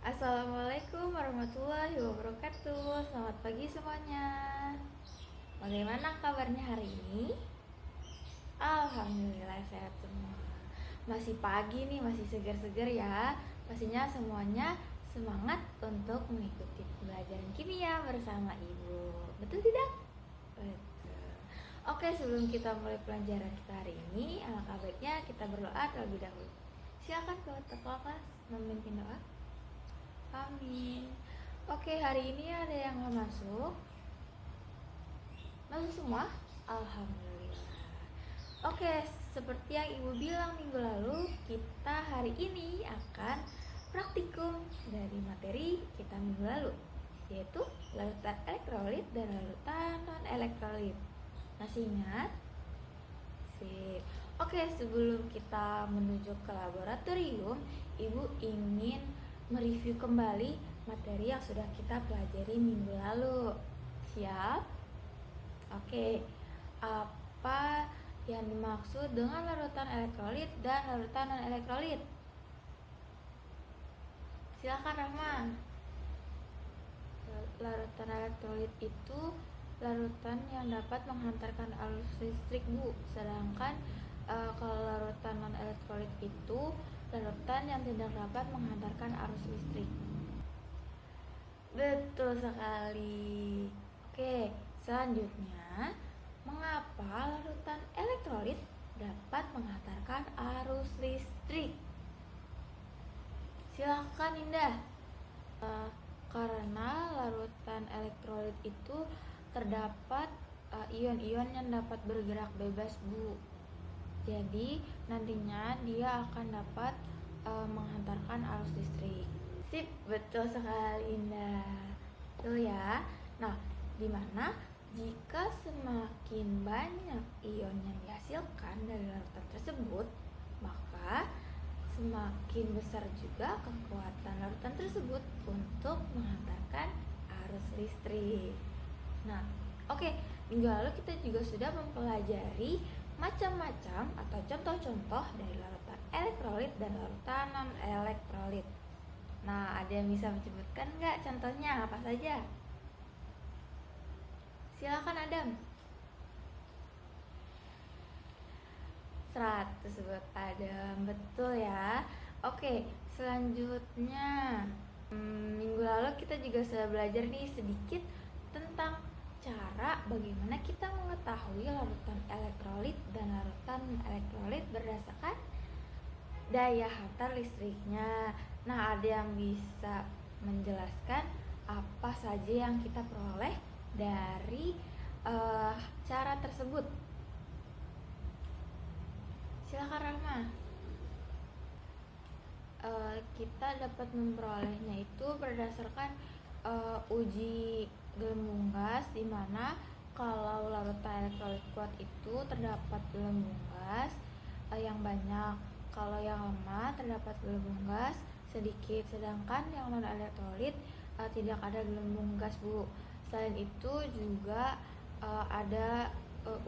Assalamualaikum warahmatullahi wabarakatuh. Selamat pagi semuanya. Bagaimana kabarnya hari ini? Alhamdulillah sehat semua. Masih pagi nih, masih segar-segar ya. Pastinya semuanya semangat untuk mengikuti pembelajaran kimia bersama Ibu. Betul tidak? Betul. Oke, sebelum kita mulai pelajaran kita hari ini, alangkah baiknya kita berdoa terlebih dahulu. Silakan ketua kelas memimpin doa. Amin. Oke, hari ini ada yang mau masuk? Masuk semua? Alhamdulillah. Oke, seperti yang Ibu bilang minggu lalu, kita hari ini akan praktikum dari materi kita minggu lalu, yaitu larutan elektrolit dan larutan non-elektrolit. Masih ingat? Sip. Oke, sebelum kita menuju ke laboratorium, Ibu ingin mereview kembali materi yang sudah kita pelajari minggu lalu. Siap? Oke. Apa yang dimaksud dengan larutan elektrolit dan larutan non-elektrolit? Silakan Rahman. Larutan elektrolit itu larutan yang dapat menghantarkan arus listrik, Bu. Sedangkan kalau larutan non-elektrolit itu larutan yang tidak dapat menghantarkan arus listrik. Betul sekali. Oke, selanjutnya, mengapa larutan elektrolit dapat menghantarkan arus listrik? Silakan Indah. Karena larutan elektrolit itu terdapat ion-ion yang dapat bergerak bebas, Bu. Jadi nantinya dia akan dapat menghantarkan arus listrik. Sip, betul sekali Indah. Tuh ya. Nah, dimana jika semakin banyak ion yang dihasilkan dari larutan tersebut, maka semakin besar juga kekuatan larutan tersebut untuk menghantarkan arus listrik. Nah, oke, minggu lalu kita juga sudah mempelajari macam-macam atau contoh-contoh dari larutan elektrolit dan larutan non-elektrolit. Nah, ada yang bisa menyebutkan nggak contohnya apa saja? Silakan Adam. 100 buat Adam, betul ya. Oke, selanjutnya minggu lalu kita juga sudah belajar nih sedikit tentang cara bagaimana kita mengetahui larutan elektrolit dan larutan elektrolit berdasarkan daya hantar listriknya. Nah, ada yang bisa menjelaskan apa saja yang kita peroleh dari cara tersebut? Silakan Rahma. Kita dapat memperolehnya itu berdasarkan uji gelembung gas, di mana kalau larutan elektrolit kuat itu terdapat gelembung gas yang banyak, kalau yang lemah terdapat gelembung gas sedikit, sedangkan yang non elektrolit tidak ada gelembung gas, Bu. Selain itu juga ada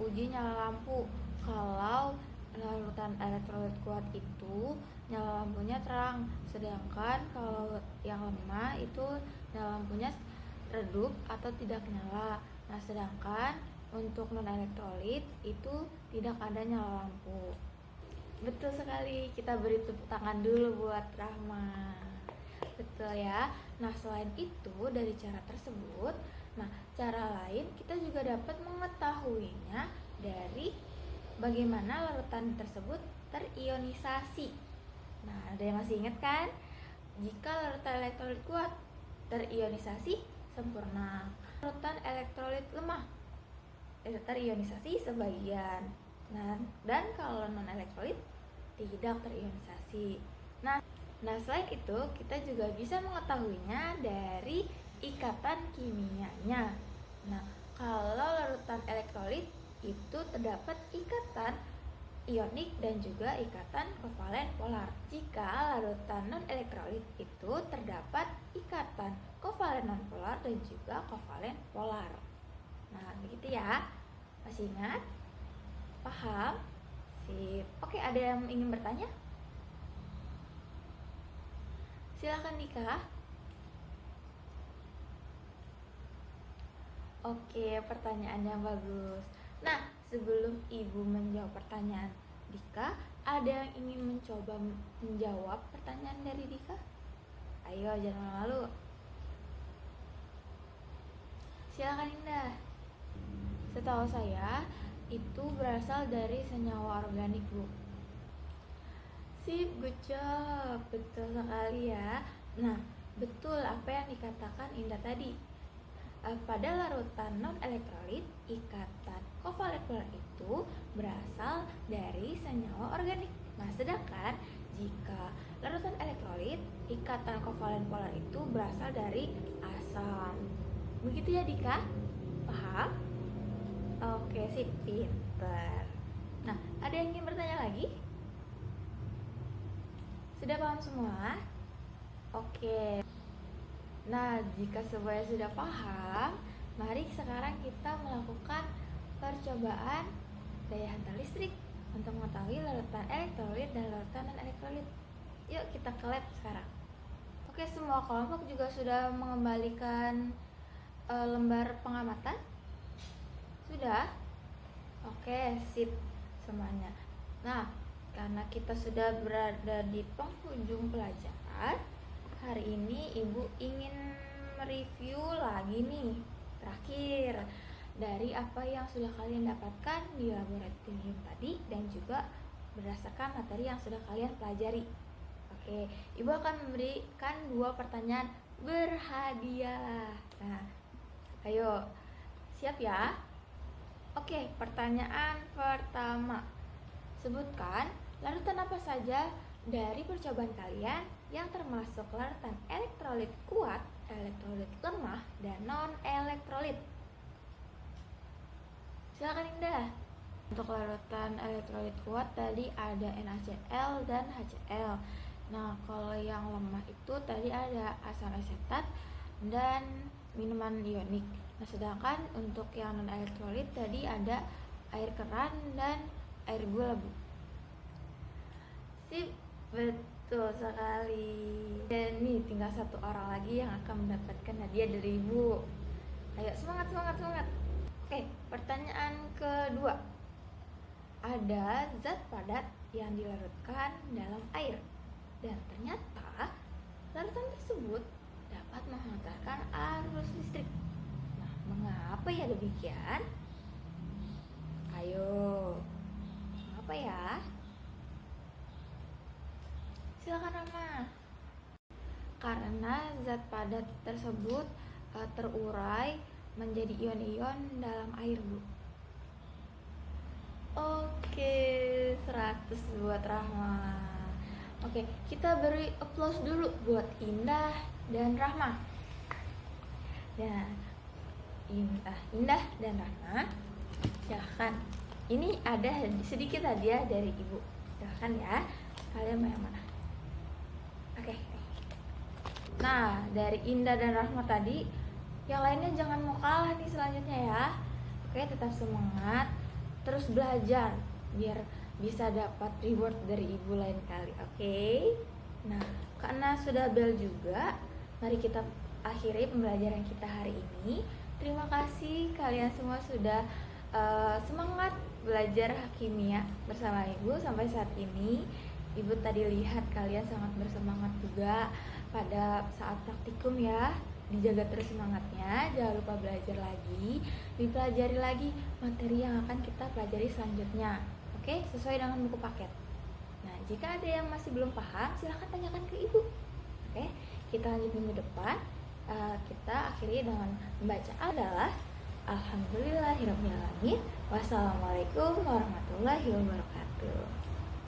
uji nyala lampu. Kalau larutan elektrolit kuat itu nyala lampunya terang, sedangkan kalau yang lemah itu nyala lampunya redup atau tidak nyala. Nah, sedangkan untuk non elektrolit itu tidak ada nyala lampu. Betul sekali, kita beri tepuk tangan dulu buat Rahma. Betul ya. Nah, selain itu dari cara tersebut, nah cara lain kita juga dapat mengetahuinya dari bagaimana larutan tersebut terionisasi. Nah, ada yang masih ingat kan? Jika larutan elektrolit kuat terionisasi sempurna, larutan elektrolit lemah terionisasi sebagian. Nah, dan kalau non elektrolit tidak terionisasi. Nah, selain itu kita juga bisa mengetahuinya dari ikatan kimianya. Nah, kalau larutan elektrolit itu terdapat ikatan ionik dan juga ikatan kovalen polar. Jika larutan non elektrolit itu terdapat ikatan kovalen non polar dan juga kovalen polar. Nah, begitu ya. Masih ingat? Paham? Sip. Oke, ada yang ingin bertanya? Silakan Dika. Oke, pertanyaannya bagus. Nah, sebelum Ibu menjawab pertanyaan Dika, ada yang ingin mencoba menjawab pertanyaan dari Dika? Ayo, jangan malu. Silakan Indah. Setahu saya, itu berasal dari senyawa organik, Bu. Sip, good job. Betul sekali ya. Nah, betul apa yang dikatakan Indah tadi. Pada larutan non-elektrolit, ikatan kovalen polar itu berasal dari senyawa organik. Nah, sedangkan jika larutan elektrolit, ikatan kovalen polar itu berasal dari asam. Begitu ya Dika? Paham? Oke, sip, pinter. Nah, ada yang ingin bertanya lagi? Sudah paham semua? Oke. Nah, jika semuanya sudah paham, mari sekarang kita melakukan percobaan daya hantar listrik untuk mengetahui larutan elektrolit dan larutan non-elektrolit. Yuk kita ke lab sekarang. Oke, semua kelompok juga sudah mengembalikan lembar pengamatan? Sudah? Oke, sip semuanya. Nah, karena kita sudah berada di penghujung pelajaran, hari ini Ibu ingin mereview lagi nih, terakhir, dari apa yang sudah kalian dapatkan di laboratorium tadi dan juga berdasarkan materi yang sudah kalian pelajari. Oke, Ibu akan memberikan 2 pertanyaan berhadiah. Nah, ayo, siap ya? Oke, pertanyaan pertama. Sebutkan larutan apa saja dari percobaan kalian yang termasuk larutan elektrolit kuat, elektrolit lemah, dan non-elektrolit. Silakan Indah. Untuk larutan elektrolit kuat tadi ada NaCl dan HCl. Nah, kalau yang lemah itu tadi ada asam asetat dan minuman ionik. Nah, sedangkan untuk yang non-elektrolit tadi ada air keran dan air gula, Bu. Sip, betul sekali. Dan nih tinggal 1 orang lagi yang akan mendapatkan hadiah dari Ibu. Ayo semangat, semangat, semangat. Oke, pertanyaan kedua. Ada zat padat yang dilarutkan dalam air dan ternyata larutan tersebut dapat menghantarkan arus listrik. Nah, mengapa ya demikian? Ayo, mengapa ya? Silakan Rama. Karena zat padat tersebut terurai menjadi ion-ion dalam air, Bu. Oke, 100 buat Rahma. Oke, kita beri applause dulu buat Indah dan Rahma. Dan Indah dan Rahma, silahkan. Ini ada sedikit hadiah dari Ibu. Silahkan ya, kalian mau yang mana? Oke. Nah, dari Indah dan Rahma tadi, yang lainnya jangan mau kalah nih selanjutnya ya. Oke, tetap semangat, terus belajar biar bisa dapat reward dari Ibu lain kali. Oke. Nah, karena sudah bel juga, mari kita akhiri pembelajaran kita hari ini. Terima kasih kalian semua sudah semangat belajar kimia bersama Ibu sampai saat ini. Ibu tadi lihat kalian sangat bersemangat juga pada saat praktikum ya. Dijaga terus semangatnya, jangan lupa belajar lagi, dipelajari lagi materi yang akan kita pelajari selanjutnya. Oke, sesuai dengan buku paket. Nah, jika ada yang masih belum paham, silahkan tanyakan ke Ibu. Oke, kita lanjut minggu depan. Kita akhiri dengan membaca adalah Alhamdulillahirrahmanirrahim. Wassalamualaikum warahmatullahi wabarakatuh.